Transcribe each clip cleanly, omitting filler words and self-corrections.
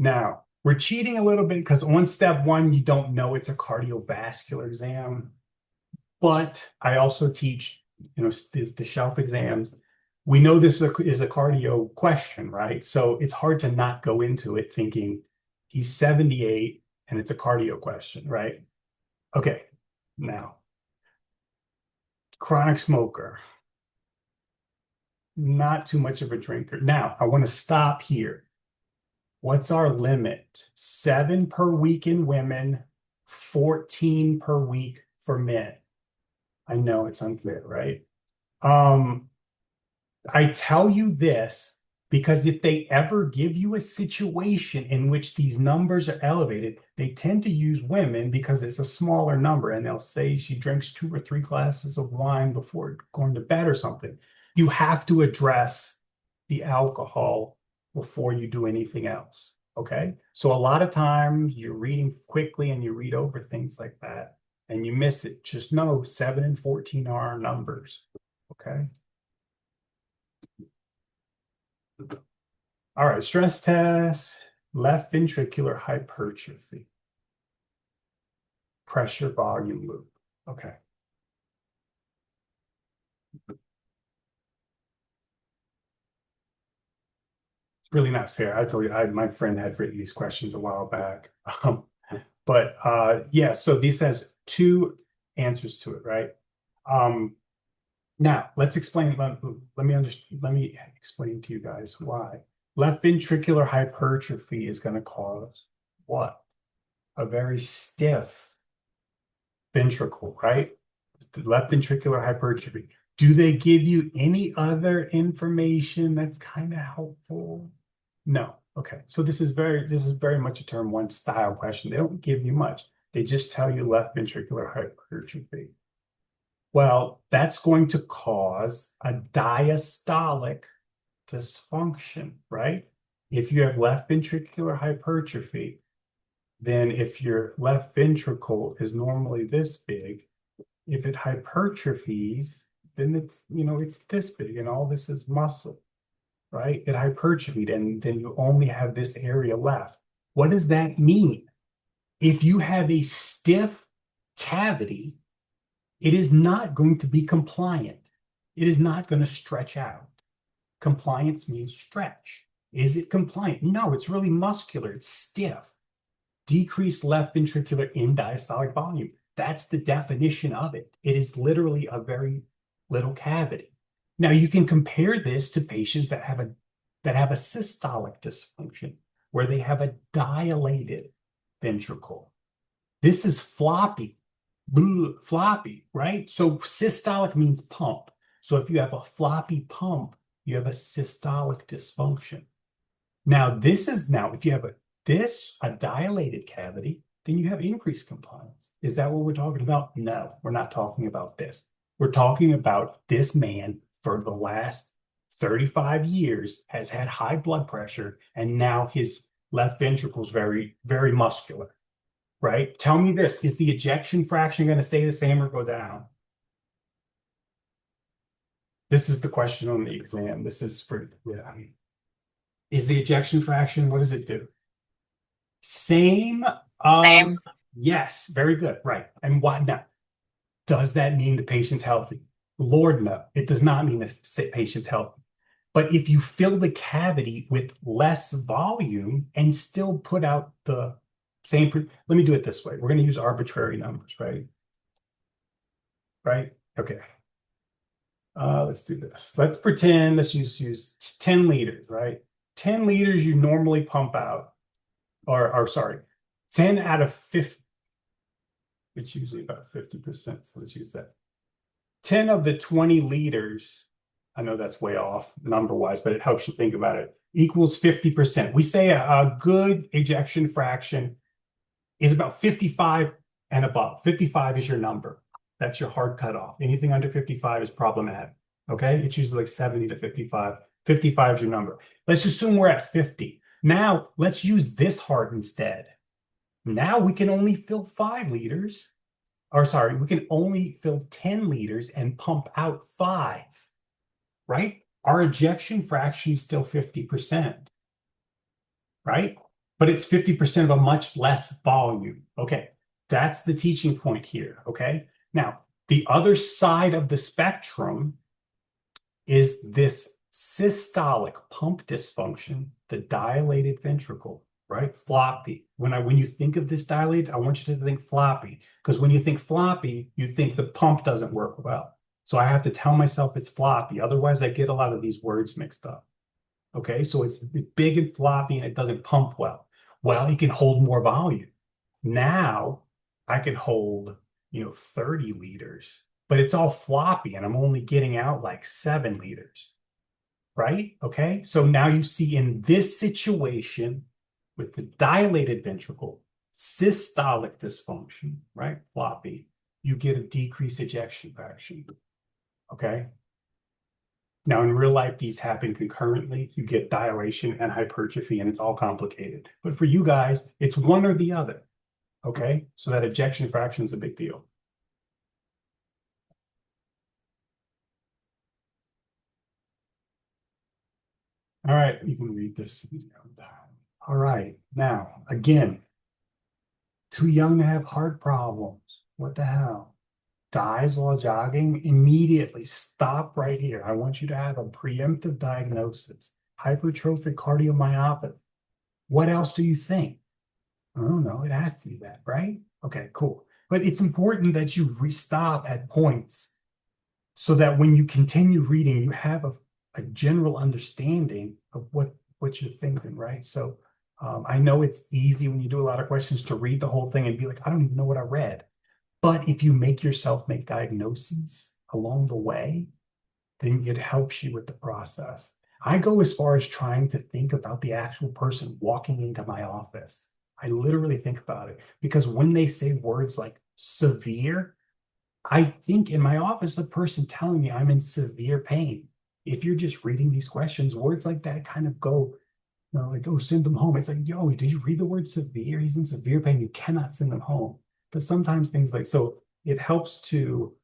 Now, we're cheating a little bit because on step one, you don't know it's a cardiovascular exam, but I also teach, the shelf exams. We know this is a cardio question, right? So it's hard to not go into it thinking he's 78 and it's a cardio question, right? Okay, now, chronic smoker, not too much of a drinker. Now, I want to stop here. What's our limit? 7 per week in women, 14 per week for men. I know it's unclear, right? Um, I tell you this because if they ever give you a situation in which these numbers are elevated, they tend to use women because it's a smaller number, and they'll say she drinks 2 or 3 glasses of wine before going to bed or something. You have to address the alcohol before you do anything else. Okay. So a lot of times you're reading quickly and you read over things like that and you miss it. Just know 7 and 14 are our numbers. Okay. All right. Stress test, left ventricular hypertrophy, pressure volume loop. Okay. Really not fair. I told you, my friend had written these questions a while back. But yeah, so this has two answers to it, right? Um, Now let's explain. Let me explain to you guys why. Left ventricular hypertrophy is going to cause what? A very stiff ventricle, right? The left ventricular hypertrophy. Do they give you any other information that's kind of helpful? No. Okay. So this is very much a term one style question. They don't give you much. They just tell you left ventricular hypertrophy. Well, that's going to cause a diastolic dysfunction, right? If you have left ventricular hypertrophy, then if your left ventricle is normally this big, if it hypertrophies, then it's this big and all this is muscle, right? It hypertrophied and then you only have this area left. What does that mean? If you have a stiff cavity, it is not going to be compliant. It is not going to stretch out. Compliance means stretch. Is it compliant? No, it's really muscular. It's stiff. Decreased left ventricular end diastolic volume. That's the definition of it. It is literally a very little cavity. Now you can compare this to patients that have a systolic dysfunction, where they have a dilated ventricle. This is floppy, floppy, right? So systolic means pump. So if you have a floppy pump, you have a systolic dysfunction. Now, if you have a dilated cavity, then you have increased compliance. Is that what we're talking about? No, we're not talking about this. We're talking about this man for the last 35 years has had high blood pressure, and now his left ventricle is very, very muscular, right? Tell me this, is the ejection fraction going to stay the same or go down? This is the question on the exam. This is for, yeah. Is the ejection fraction, what does it do? Same. Same. Yes, very good. Right. And what now? Does that mean the patient's healthy? Lord, no. It does not mean the patient's healthy. But if you fill the cavity with less volume and still put out the same, let me do it this way. We're going to use arbitrary numbers, right? Right? Okay. Let's do this. Let's pretend, let's use 10 liters, right? 10 liters you normally pump out, or sorry, 10 out of 50, it's usually about 50%. So let's use that. 10 of the 20 liters, I know that's way off number wise, but it helps you think about it, equals 50%. We say a good ejection fraction is about 55 and above. 55 is your number. That's your hard cutoff. Anything under 55 is problematic. Okay. It's usually like 70 to 55. 55 is your number. Let's assume we're at 50. Now let's use this heart instead. Now we can only fill 5 liters, or sorry, we can only fill 10 liters and pump out 5, right? Our ejection fraction is still 50%, right? but it's 50% of a much less volume. Okay, that's the teaching point here. Okay, now the other side of the spectrum is this systolic pump dysfunction, the dilated ventricle, right? Floppy. When you think of this dilated, I want you to think floppy, because when you think floppy, you think the pump doesn't work well. So I have to tell myself it's floppy. Otherwise, I get a lot of these words mixed up. Okay, so it's big and floppy and it doesn't pump well. Well, it can hold more volume. Now I can hold, 30 liters, but it's all floppy and I'm only getting out like 7 liters, right? Okay, so now you see in this situation with the dilated ventricle, systolic dysfunction, right? Floppy, you get a decreased ejection fraction. Okay. Now, in real life, these happen concurrently. You get dilation and hypertrophy, and it's all complicated. But for you guys, it's one or the other. Okay? So that ejection fraction is a big deal. All right, you can read this. All right. Now, again, too young to have heart problems. What the hell? Dies while jogging? Immediately stop right here. I want you to have a preemptive diagnosis. Hypertrophic cardiomyopathy. What else do you think? I don't know. It has to be that, right? Okay, cool. But it's important that you stop at points so that when you continue reading, you have a general understanding of what you're thinking, right? So I know it's easy when you do a lot of questions to read the whole thing and be like, I don't even know what I read. But if you make yourself make diagnoses along the way, then it helps you with the process. I go as far as trying to think about the actual person walking into my office. I literally think about it because when they say words like severe, I think in my office, the person telling me I'm in severe pain. If you're just reading these questions, words like that kind of go, like, oh, send them home. It's like, yo, did you read the word severe? He's in severe pain. You cannot send them home. But sometimes things like, so it helps to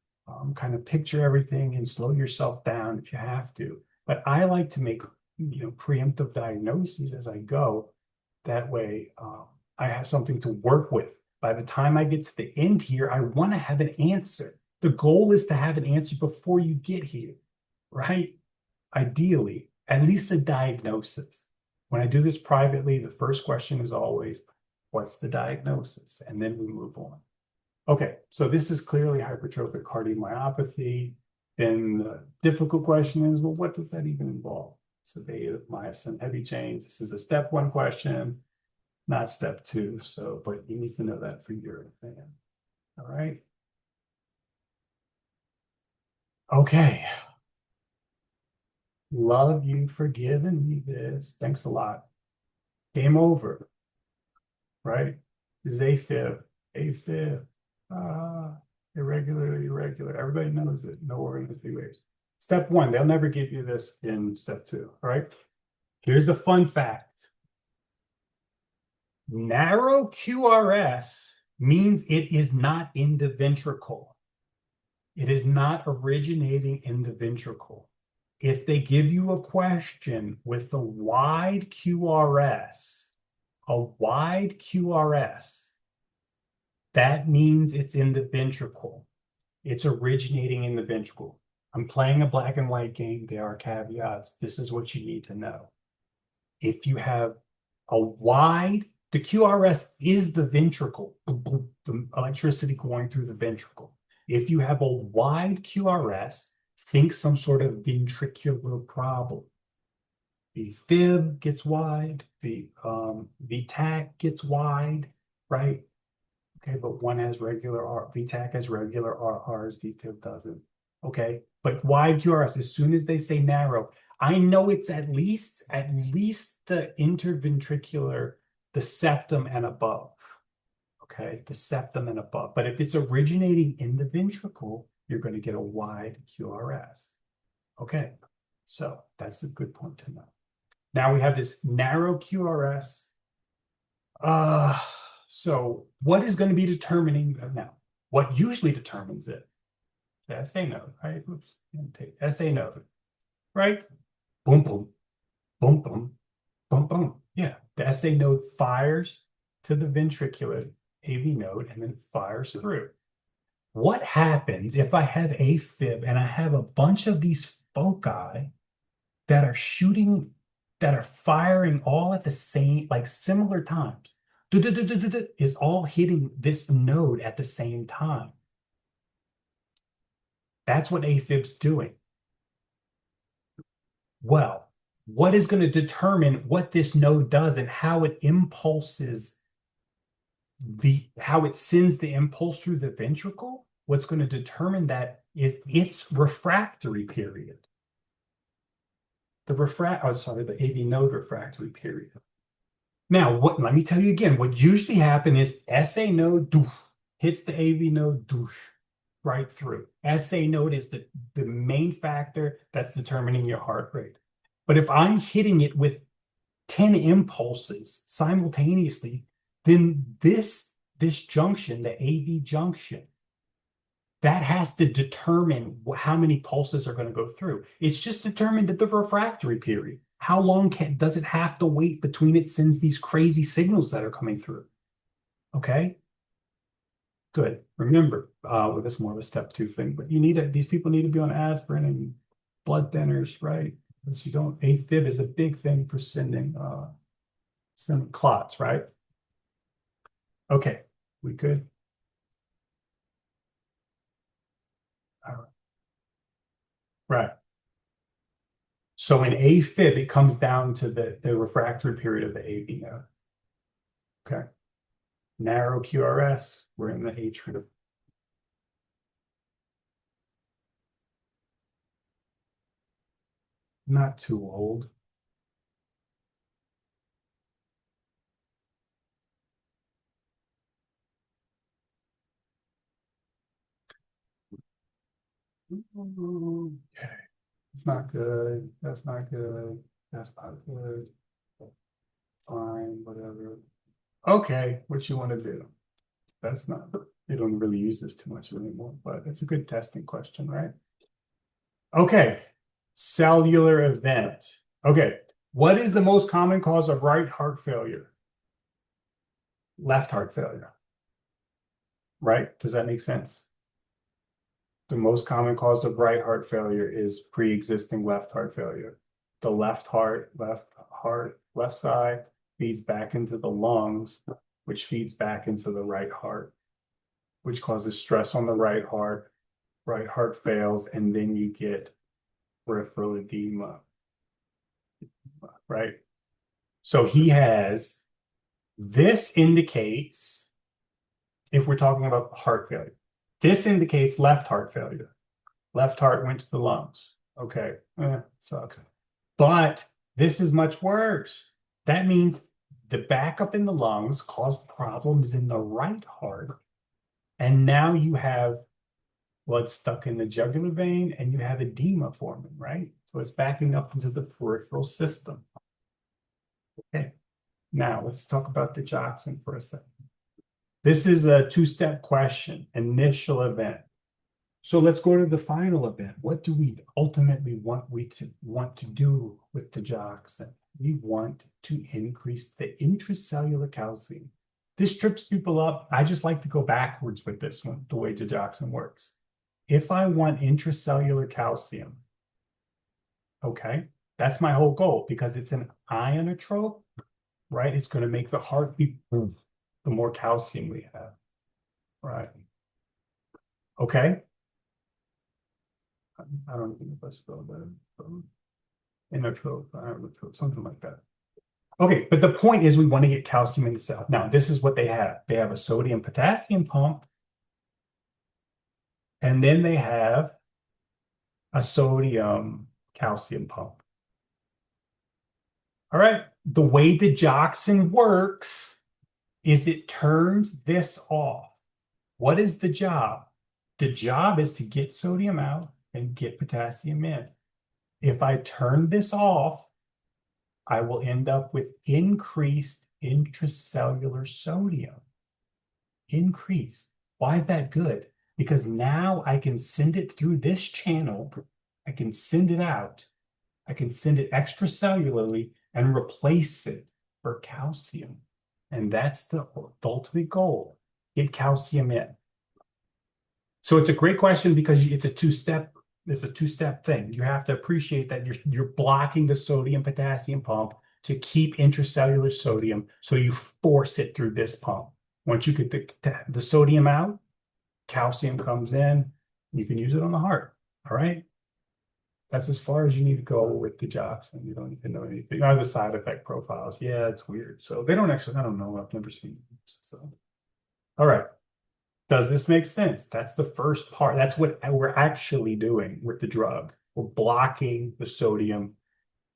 kind of picture everything and slow yourself down if you have to. But I like to make, preemptive diagnoses as I go. That way, I have something to work with. By the time I get to the end here, I want to have an answer. The goal is to have an answer before you get here, right? Ideally, at least a diagnosis. When I do this privately, the first question is always, what's the diagnosis? And then we move on. Okay, so this is clearly hypertrophic cardiomyopathy. Then the difficult question is, well, what does that even involve? Sedative myosin heavy chains. This is a step 1 question, not step 2. So, but you need to know that for your exam. All right. Okay. Love you for giving me this. Thanks a lot. Game over, right? This is AFib. AFib. Irregular. Everybody knows it. No organized B waves. Step 1, they'll never give you this in step 2. All right. Here's the fun fact. Narrow QRS means it is not in the ventricle. It is not originating in the ventricle. If they give you a question with a wide QRS, that means it's in the ventricle. It's originating in the ventricle. I'm playing a black and white game. There are caveats. This is what you need to know. If you have a wide, the QRS is the ventricle, the electricity going through the ventricle. If you have a wide QRS, think some sort of ventricular problem. The fib gets wide, the VTAC gets wide, right? Okay, but one has regular R, VTAC has regular RRs, VFib doesn't. Okay, but wide QRS, as soon as they say narrow, I know it's at least the interventricular, the septum and above. Okay, the septum and above. But if it's originating in the ventricle, you're going to get a wide QRS. Okay, so that's a good point to know. Now we have this narrow QRS. So what is going to be determining now? What usually determines it? The SA node, right? Oops, SA node, right? Boom, boom, boom, boom, boom, boom. Yeah, The SA node fires to the ventricular AV node and then fires through. What happens if I have AFib and I have a bunch of these foci that are shooting, that are firing all at the same, like similar times? Is all hitting this node at the same time. That's what AFib's doing. Well, what is going to determine what this node does and how it impulses how it sends the impulse through the ventricle? What's going to determine that is its refractory period. The AV node refractory period. Now, let me tell you again, what usually happens is SA node hits the AV node right through. SA node is the main factor that's determining your heart rate. But if I'm hitting it with 10 impulses simultaneously, then this junction, the AV junction, that has to determine how many pulses are going to go through. It's just determined at the refractory period. How long does it have to wait between it sends these crazy signals that are coming through? Okay, good. Remember, well, this is more of a step 2 thing, but these people need to be on aspirin and blood thinners, right? Because you don't, AFib is a big thing for sending clots, right? Okay, we good? All right. Right. So in AFib, it comes down to the refractory period of the AV node. Okay. Narrow QRS, we're in the atrium. Not too old. Okay. It's not good. That's not good. That's not good. Fine, whatever. Okay, what you want to do? That's not, they don't really use this too much anymore, but it's a good testing question, right? Okay, cellular event. Okay, what is the most common cause of right heart failure? Left heart failure, right? Does that make sense? The most common cause of right heart failure is pre-existing left heart failure. The left side feeds back into the lungs, which feeds back into the right heart, which causes stress on the right heart. Right heart fails, and then you get peripheral edema, right? So he has, this indicates, if we're talking about heart failure, this indicates left heart failure. Left heart went to the lungs. Okay, sucks. But this is much worse. That means the backup in the lungs caused problems in the right heart. And now you have blood stuck in the jugular vein and you have edema forming, right? So it's backing up into the peripheral system. Okay, now let's talk about the digoxin for a second. This is a 2-step question, initial event. So let's go to the final event. What do we ultimately want to do with the digoxin? We want to increase the intracellular calcium. This trips people up. I just like to go backwards with this one, the way digoxin works. If I want intracellular calcium, okay, that's my whole goal because it's an ionotrope, right? It's going to make the heart beat the more calcium we have, right? Okay. I don't think if I spelled that. Inotrope, ionotrope, something like that. Okay, but the point is we want to get calcium in the cell. Now, this is what they have. They have a sodium potassium pump, and then they have a sodium calcium pump. All right, the way the digoxin works is it turns this off. What is the job? The job is to get sodium out and get potassium in. If I turn this off, I will end up with increased intracellular sodium. Increased. Why is that good? Because now I can send it through this channel. I can send it out. I can send it extracellularly and replace it for calcium. And that's the ultimate goal. Get calcium in. So it's a great question because it's a two-step thing. You have to appreciate that you're blocking the sodium potassium pump to keep intracellular sodium, so you force it through this pump. Once you get the sodium out, calcium comes in, you can use it on the heart. All right. That's as far as you need to go with the Digoxin. You don't even know anything. The side effect profiles. Yeah, it's weird. So they don't actually, I don't know. I've never seen them. So, all right. Does this make sense? That's the first part. That's what we're actually doing with the drug. We're blocking the sodium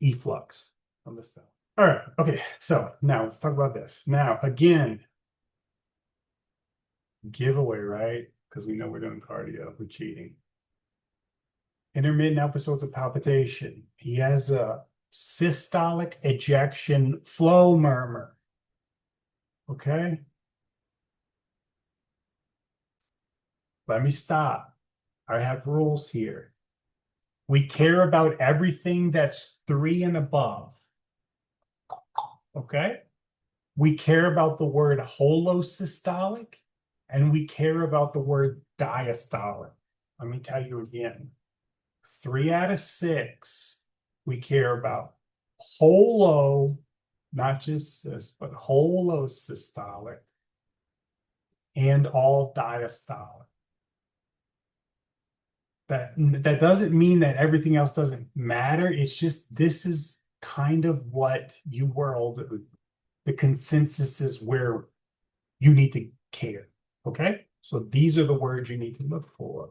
efflux from the cell. All right. Okay. So now let's talk about this. Now, again, giveaway, right? Because we know we're doing cardio. We're cheating. Intermittent episodes of palpitation. He has a systolic ejection flow murmur. Okay. Let me stop. I have rules here. We care about everything that's 3 and above. Okay. We care about the word holosystolic, and we care about the word diastolic. Let me tell you again. 3 out of 6, we care about holo, not just cis, but holosystolic, and all diastolic. That doesn't mean that everything else doesn't matter. It's just this is kind of what the consensus is where you need to care. Okay? So these are the words you need to look for.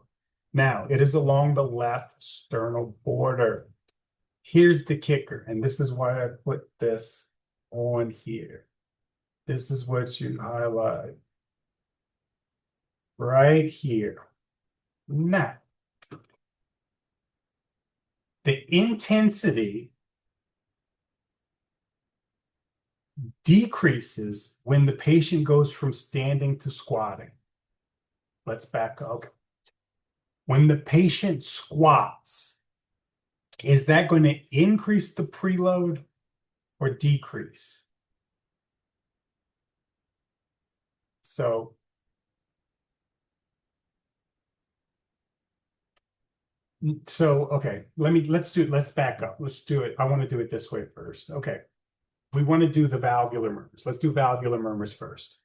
Now, it is along the left sternal border. Here's the kicker, and this is why I put this on here. This is what you highlight right here. Now, the intensity decreases when the patient goes from standing to squatting. Let's back up. When the patient squats, is that going to increase the preload or decrease? So okay, let's back up. Let's do it. I want to do it this way first. Okay. We want to do the valvular murmurs. Let's do valvular murmurs first.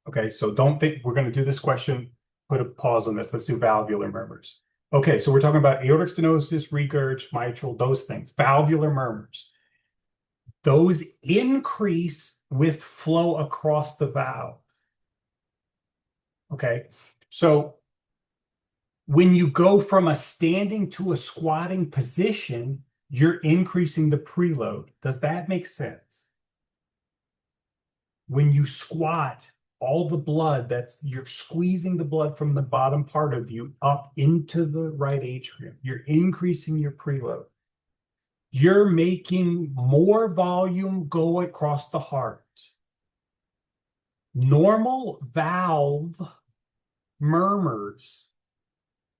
Okay, so don't think we're going to do this question. Put a pause on this. Let's do valvular murmurs. Okay, so we're talking about aortic stenosis, regurg, mitral, those things. Valvular murmurs. Those increase with flow across the valve. Okay, so when you go from a standing to a squatting position, you're increasing the preload. Does that make sense? When you squat, all the blood you're squeezing the blood from the bottom part of you up into the right atrium. You're increasing your preload. You're making more volume go across the heart. Normal valve murmurs,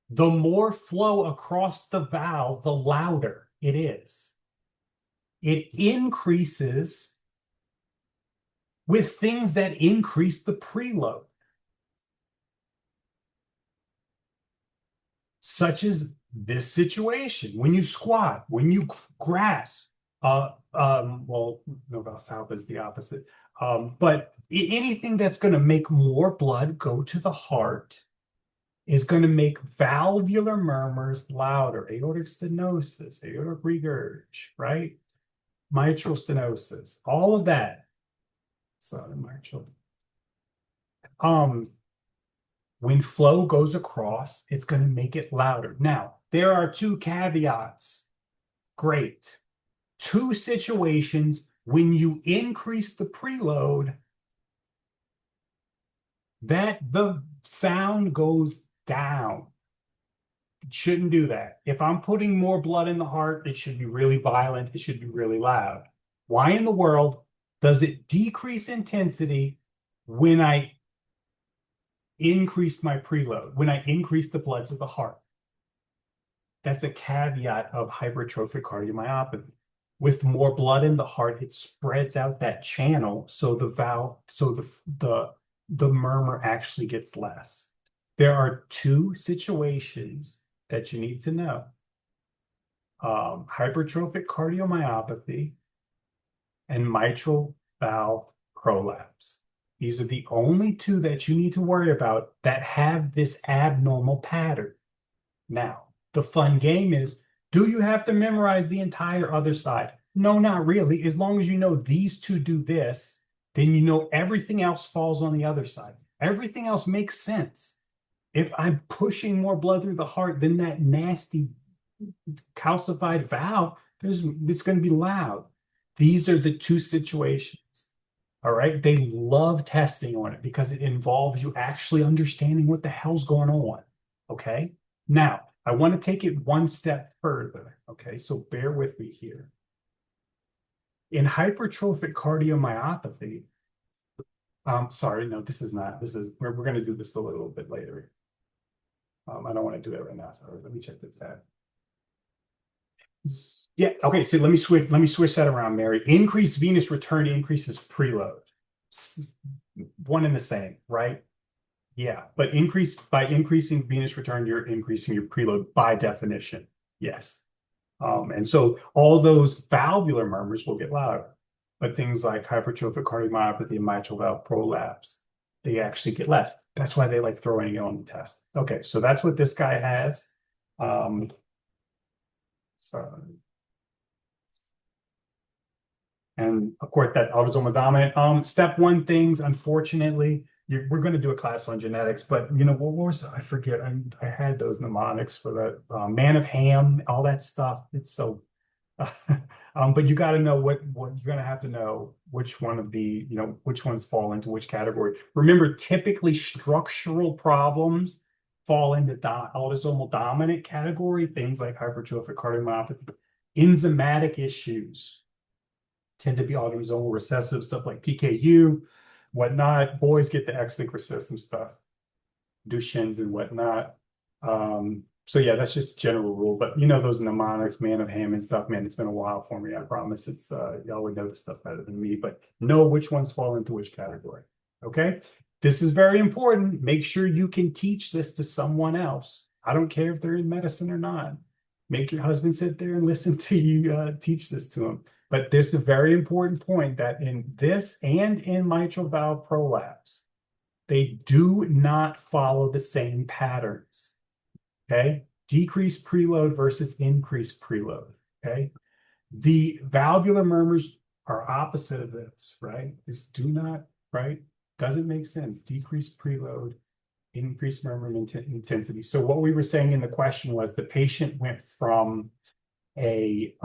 the more flow across the valve, the louder it is. It increases with things that increase the preload, such as this situation. When you squat, when you grasp, well, no, Valsalva is the opposite. But anything that's going to make more blood go to the heart is going to make valvular murmurs louder. Aortic stenosis, aortic regurg, right? Mitral stenosis, all of that. Sorry, mitral. When flow goes across, it's going to make it louder. Now, there are 2 caveats. Great. 2 situations when you increase the preload, that the sound goes down. It shouldn't do that. If I'm putting more blood in the heart, it should be really violent. It should be really loud. Why in the world does it decrease intensity when I increase my preload, when I increase the blood to the heart? That's a caveat of hypertrophic cardiomyopathy. With more blood in the heart, it spreads out that channel, so the murmur actually gets less. There are two situations that you need to know. Hypertrophic cardiomyopathy and mitral valve prolapse. These are the only two that you need to worry about that have this abnormal pattern. Now, the fun game is, do you have to memorize the entire other side? No, not really. As long as you know these two do this, then you know everything else falls on the other side. Everything else makes sense. If I'm pushing more blood through the heart, then that nasty calcified valve, it's going to be loud. These are the two situations. All right. They love testing on it because it involves you actually understanding what the hell's going on. Okay. Now, I want to take it one step further. Okay. So bear with me here. In hypertrophic cardiomyopathy, sorry, no, this is not. We're going to do this a little bit later. I don't want to do that right now. So let me check the tab. Yeah, okay, so let me switch that around, Mary. Increased venous return increases preload. One and the same, right? Yeah, but by increasing venous return, you're increasing your preload by definition. Yes. And so all those valvular murmurs will get louder, but things like hypertrophic cardiomyopathy and mitral valve prolapse, they actually get less. That's why they like throwing it on the test. Okay, so that's what this guy has. And of course, that autosomal dominant. Step one things, unfortunately, we're going to do a class on genetics, but what was I forget? I had those mnemonics for the man of Ham, all that stuff. It's so, but you got to know what you're going to have to know which one of the which ones fall into which category. Remember, typically structural problems fall into autosomal dominant category. Things like hypertrophic cardiomyopathy, enzymatic issues tend to be autosomal recessive, stuff like PKU, whatnot. Boys get the X-linked recessive stuff, Duchenne's and whatnot. So yeah, that's just a general rule. But those mnemonics, man of Ham and stuff, man, it's been a while for me. I promise. It's y'all would know this stuff better than me, but know which ones fall into which category. Okay. This is very important. Make sure you can teach this to someone else. I don't care if they're in medicine or not. Make your husband sit there and listen to you teach this to him. But there's a very important point that in this and in mitral valve prolapse, they do not follow the same patterns. Okay. Decreased preload versus increased preload. Okay. The valvular murmurs are opposite of this, right? This do not, right? Doesn't make sense. Decreased preload, increased murmur intensity. So what we were saying in the question was the patient went from a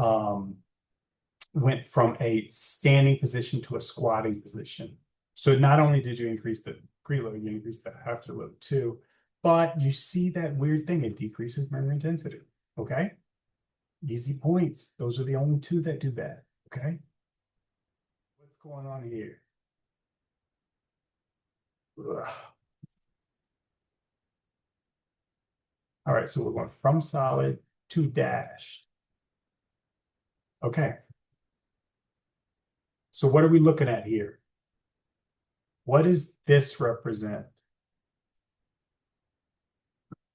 standing position to a squatting position. So not only did you increase the preload, you increased the afterload too. But you see that weird thing, it decreases murmur intensity. Okay. Easy points. Those are the only two that do that. Okay. What's going on here? Ugh. All right. So we're going from solid to dashed. Okay. So what are we looking at here? What does this represent?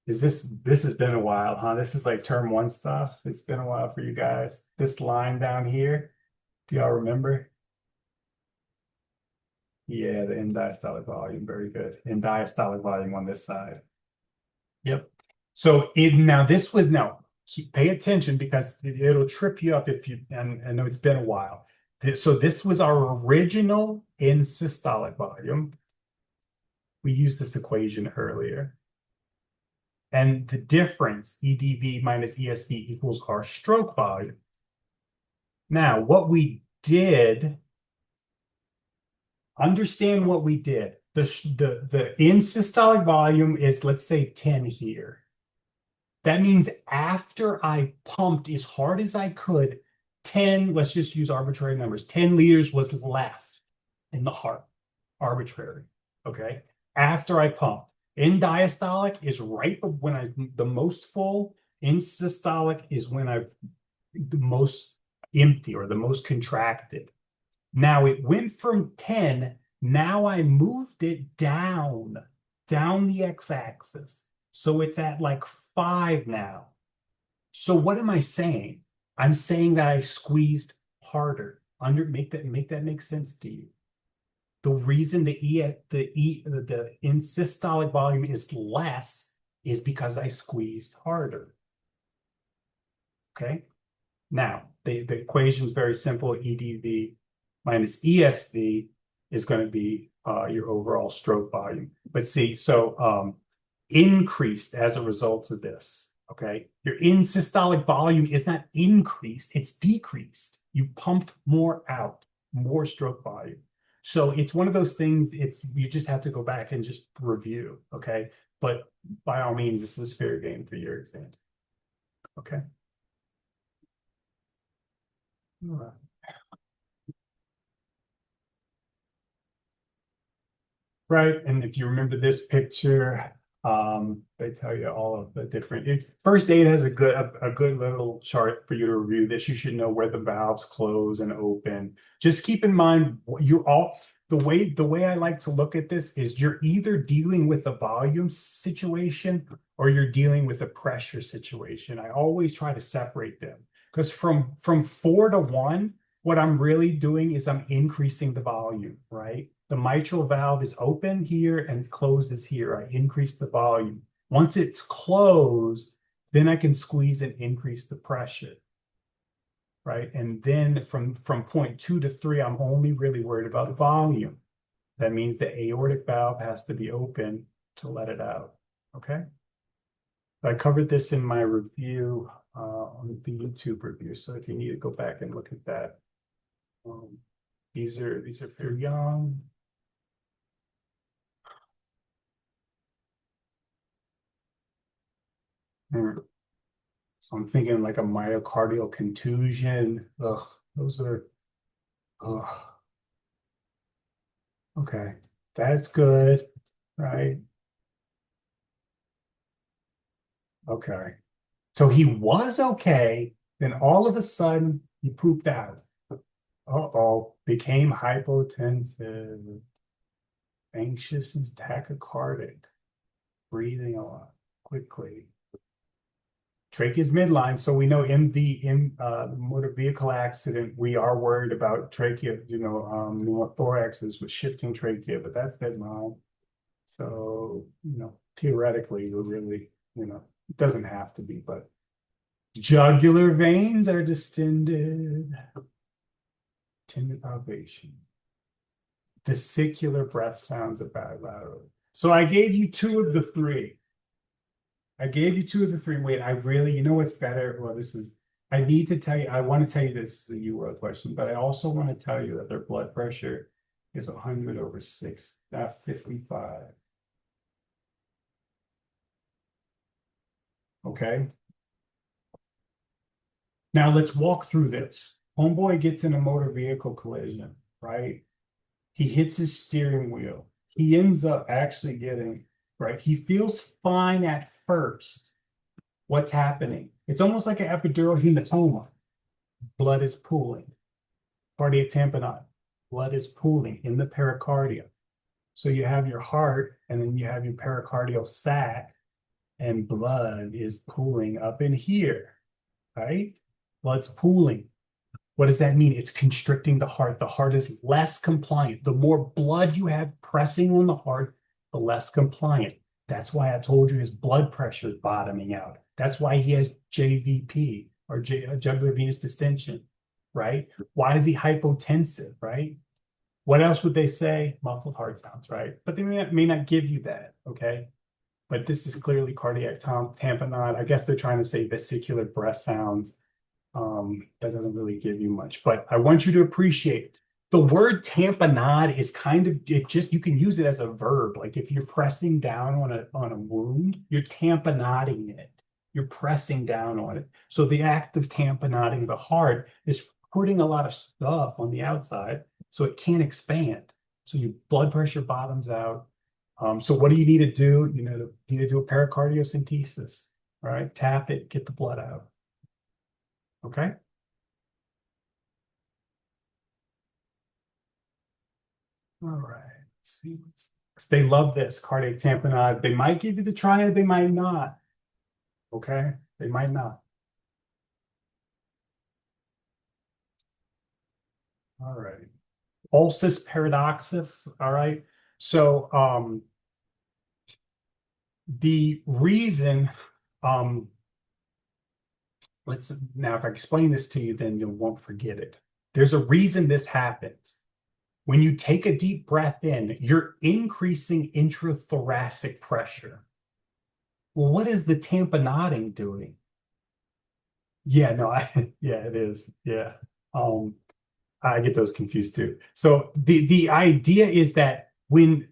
This has been a while, huh? This is like term one stuff. It's been a while for you guys. This line down here, do y'all remember? Yeah, the end diastolic volume. Very good. End diastolic volume on this side. Yep. So pay attention because it'll trip you up if you, and I know it's been a while. So this was our original end systolic volume. We used this equation earlier. And the difference, EDV minus ESV equals our stroke volume. Now, what we did, understand what we did. The end systolic volume is, let's say, 10 here. That means after I pumped as hard as I could, 10, let's just use arbitrary numbers, 10 liters was left in the heart. Arbitrary, okay? After I pumped. End diastolic is right when I'm the most full. End systolic is when I'm the most empty or the most contracted. Now it went from 10. Now I moved it down the x-axis. So it's at like 5 now. So what am I saying? I'm saying that I squeezed harder. Make that make sense to you. The reason the in systolic volume is less is because I squeezed harder. Okay. Now the equation is very simple. EDV minus ESV is going to be your overall stroke volume. But see, so increased as a result of this. Okay, your in systolic volume is not increased; it's decreased. You pumped more out, more stroke volume. So it's one of those things. You just have to go back and just review. Okay, but by all means, this is fair game for your exam. Okay. All right. Right. And if you remember this picture, they tell you all of the different. First aid has a good little chart for you to review this. You should know where the valves close and open. Just keep in mind the way I like to look at this is you're either dealing with a volume situation or you're dealing with a pressure situation. I always try to separate them because from 4 to 1, what I'm really doing is I'm increasing the volume, right? The mitral valve is open here and closes here. I increase the volume. Once it's closed, then I can squeeze and increase the pressure, right? And then from point 2 to 3, I'm only really worried about volume. That means the aortic valve has to be open to let it out, okay? I covered this in my review on the YouTube review, so if you need to go back and look at that. These are for young. So I'm thinking like a myocardial contusion. Ugh, those are, ugh. Okay, that's good, right? Okay. So he was okay, then all of a sudden he pooped out. Uh-oh, became hypotensive, anxious and tachycardic, breathing a lot quickly. Trach is midline, so we know in the motor vehicle accident, we are worried about trachea, pneumothoraxes with shifting trachea, but that's midline. So, theoretically, we're really, it doesn't have to be, but jugular veins are distended. Tendon palpation. Vesicular breath sounds about bilaterally. So I gave you 2 of the 3. Wait, I really, what's better? Well, I need to tell you, I want to tell you this is a UWorld question, but I also want to tell you that their blood pressure is 100/6, not 55. Okay. Now let's walk through this. Homeboy gets in a motor vehicle collision, right? He hits his steering wheel. He ends up actually getting, right? He feels fine at first. What's happening? It's almost like an epidural hematoma. Blood is pooling. Cardiac tamponade. Blood is pooling in the pericardium. So you have your heart, and then you have your pericardial sac, and blood is pooling up in here, right? Blood's pooling. What does that mean? It's constricting the heart. The heart is less compliant. The more blood you have pressing on the heart, the less compliant. That's why I told you his blood pressure is bottoming out. That's why he has JVP or jugular venous distension, right? Why is he hypotensive, right? What else would they say? Muffled heart sounds, right? But they may not give you that, okay? But this is clearly cardiac tamponade. I guess they're trying to say vesicular breath sounds. That doesn't really give you much, but I want you to appreciate the word tamponade is kind of you can use it as a verb. Like if you're pressing down on a wound, you're tamponading it. You're pressing down on it. So the act of tamponading the heart is putting a lot of stuff on the outside so it can't expand. So your blood pressure bottoms out. So what do you need to do? You need to do a pericardiocentesis. All right, tap it, get the blood out. Okay. All right, let's see what's next. They love this cardiac tamponade. They might give you the triad, they might not. Okay, they might not. All right. Ulcus paradoxus. All right. So the reason, um, let's now if I explain this to you, then you won't forget it. There's a reason this happens. When you take a deep breath in, you're increasing intrathoracic pressure. Well, what is the tamponading doing? Yeah, no, yeah, it is. Yeah. Um, I get those confused too. So the idea is that when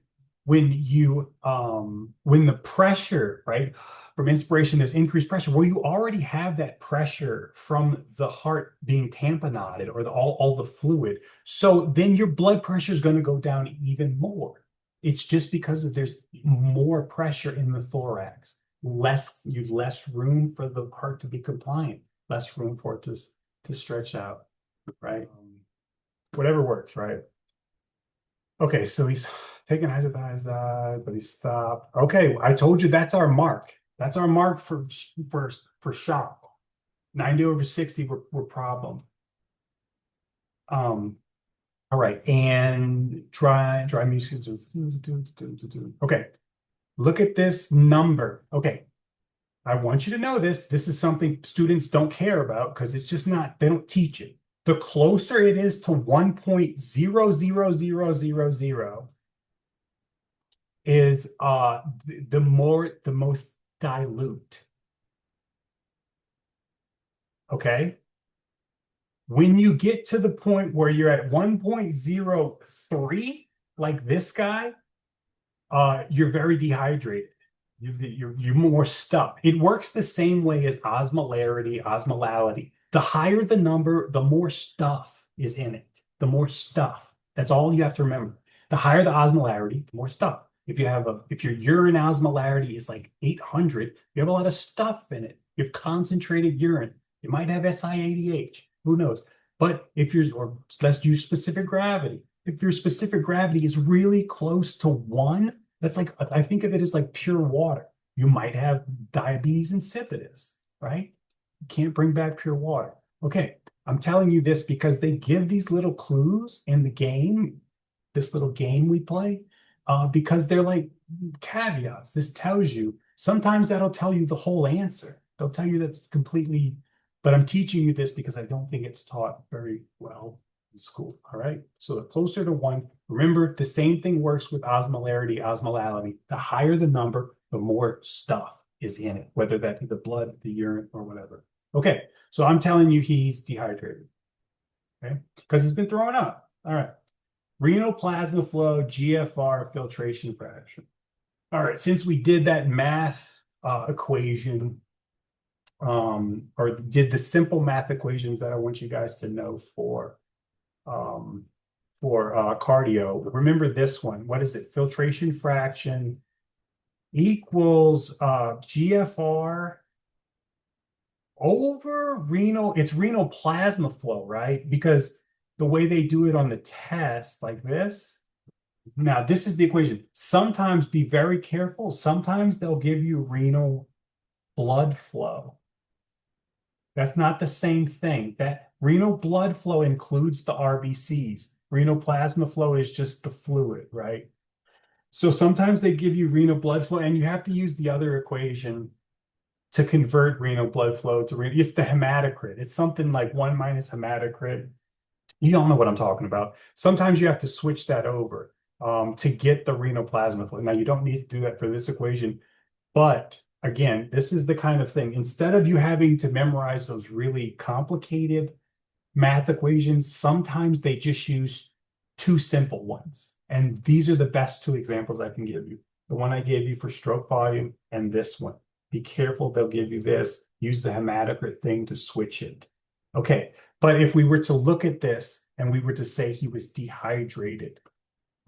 the pressure, right, from inspiration, there's increased pressure. Well, you already have that pressure from the heart being tamponaded or all the fluid. So then your blood pressure is going to go down even more. It's just because there's more pressure in the thorax, less room for the heart to be compliant, less room for it to stretch out, right? Whatever works, right? Okay, so he's taking hydroxide, but he stopped. Okay, I told you that's our mark. That's our mark for shock. 90/60, we're problem. Um, all right, and dry music. Okay, look at this number. Okay, I want you to know this. This is something students don't care about because it's just not, they don't teach it. The closer it is to 1.00000 is the most dilute. Okay. When you get to the point where you're at 1.03, like this guy, you're very dehydrated. You're more stuff. It works the same way as osmolarity, osmolality. The higher the number, the more stuff is in it. The more stuff. That's all you have to remember. The higher the osmolarity, the more stuff. If your urine osmolarity is like 800, you have a lot of stuff in it. You have concentrated urine. It might have SiADH. Who knows? But or let's use specific gravity. If your specific gravity is really close to 1, that's like, I think of it as like pure water. You might have diabetes insipidus, right? You can't bring back pure water. Okay, I'm telling you this because they give these little clues in the game, this little game we play, because they're like caveats. This tells you, sometimes that'll tell you the whole answer. They'll tell you that's completely, but I'm teaching you this because I don't think it's taught very well in school. All right. So the closer to 1, remember the same thing works with osmolarity, osmolality. The higher the number, the more stuff is in it, whether that be the blood, the urine, or whatever. Okay. So I'm telling you he's dehydrated. Okay. Because he's been throwing up. All right. Renal plasma flow, GFR, filtration fraction. All right. Since we did that math equation, or did the simple math equations that I want you guys to know um, for cardio. Remember this one. What is it? Filtration fraction equals GFR over renal. It's renal plasma flow, right? Because the way they do it on the test, like this. Now, this is the equation. Sometimes be very careful. Sometimes they'll give you renal blood flow. That's not the same thing. That renal blood flow includes the RBCs. Renal plasma flow is just the fluid, right? So sometimes they give you renal blood flow, and you have to use the other equation to convert renal blood flow to renal. It's the hematocrit. It's something like 1 minus hematocrit. You don't know what I'm talking about. Sometimes you have to switch that over to get the renal plasma flow. Now, you don't need to do that for this equation, but again, this is the kind of thing. Instead of you having to memorize those really complicated math equations, sometimes they just use 2 simple ones. And these are the best 2 examples I can give you. The one I gave you for stroke volume and this one. Be careful, they'll give you this. Use the hematocrit thing to switch it. Okay, but if we were to look at this and we were to say he was dehydrated,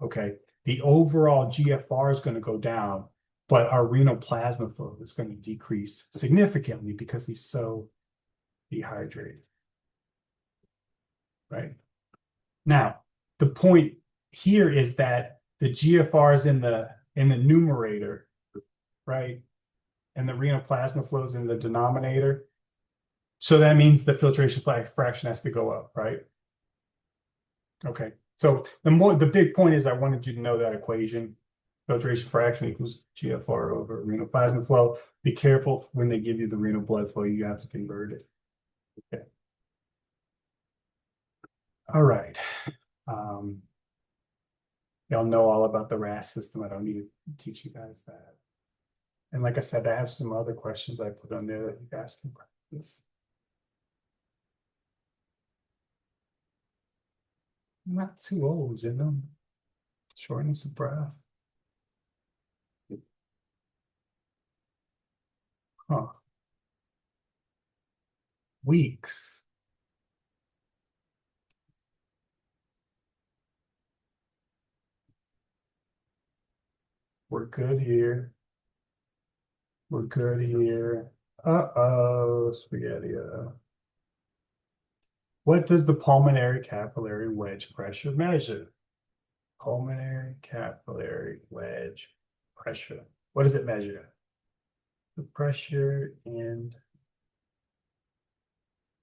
okay, the overall GFR is going to go down, but our renal plasma flow is going to decrease significantly because he's so dehydrated, right? Now, the point here is that the GFR is in the numerator, right? And the renal plasma flows in the denominator. So that means the filtration fraction has to go up, right? Okay. So the big point is I wanted you to know that equation. Filtration fraction equals GFR over renal plasma flow. Be careful when they give you the renal blood flow, you have to convert it. Okay. All right. Y'all know all about the RAS system. I don't need to teach you guys that. And like I said, I have some other questions I put on there that you guys can practice. I'm not too old, you know. Shortness of breath. Huh. Weeks. We're good here. We're good here. Uh-oh, spaghetti. What does the pulmonary capillary wedge pressure measure? Pulmonary capillary wedge pressure. What does it measure? The pressure in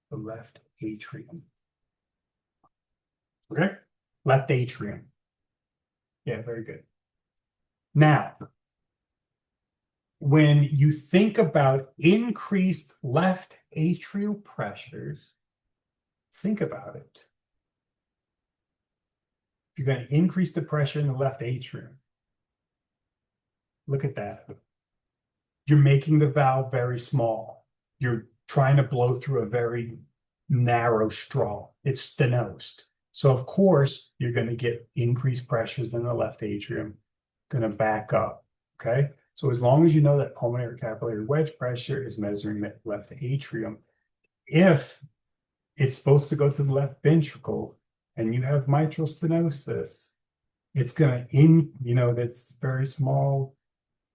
the left atrium. Okay? Left atrium. Yeah, very good. Now, when you think about increased left atrial pressures, think about it. You're going to increase the pressure in the left atrium. Look at that. You're making the valve very small. You're trying to blow through a very narrow straw. It's stenosed. So of course, you're going to get increased pressures in the left atrium, going to back up, okay? So as long as you know that pulmonary capillary wedge pressure is measuring the left atrium, if it's supposed to go to the left ventricle and you have mitral stenosis, it's going to, that's very small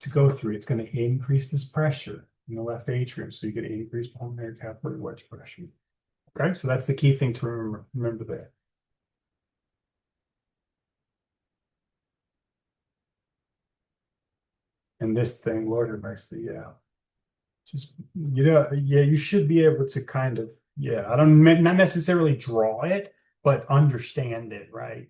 to go through. It's going to increase this pressure in the left atrium. So you get increased pulmonary capillary wedge pressure. Okay, so that's the key thing to remember there. And this thing, Lord have mercy, yeah. Just, you should be able to kind of, not necessarily draw it, but understand it, right?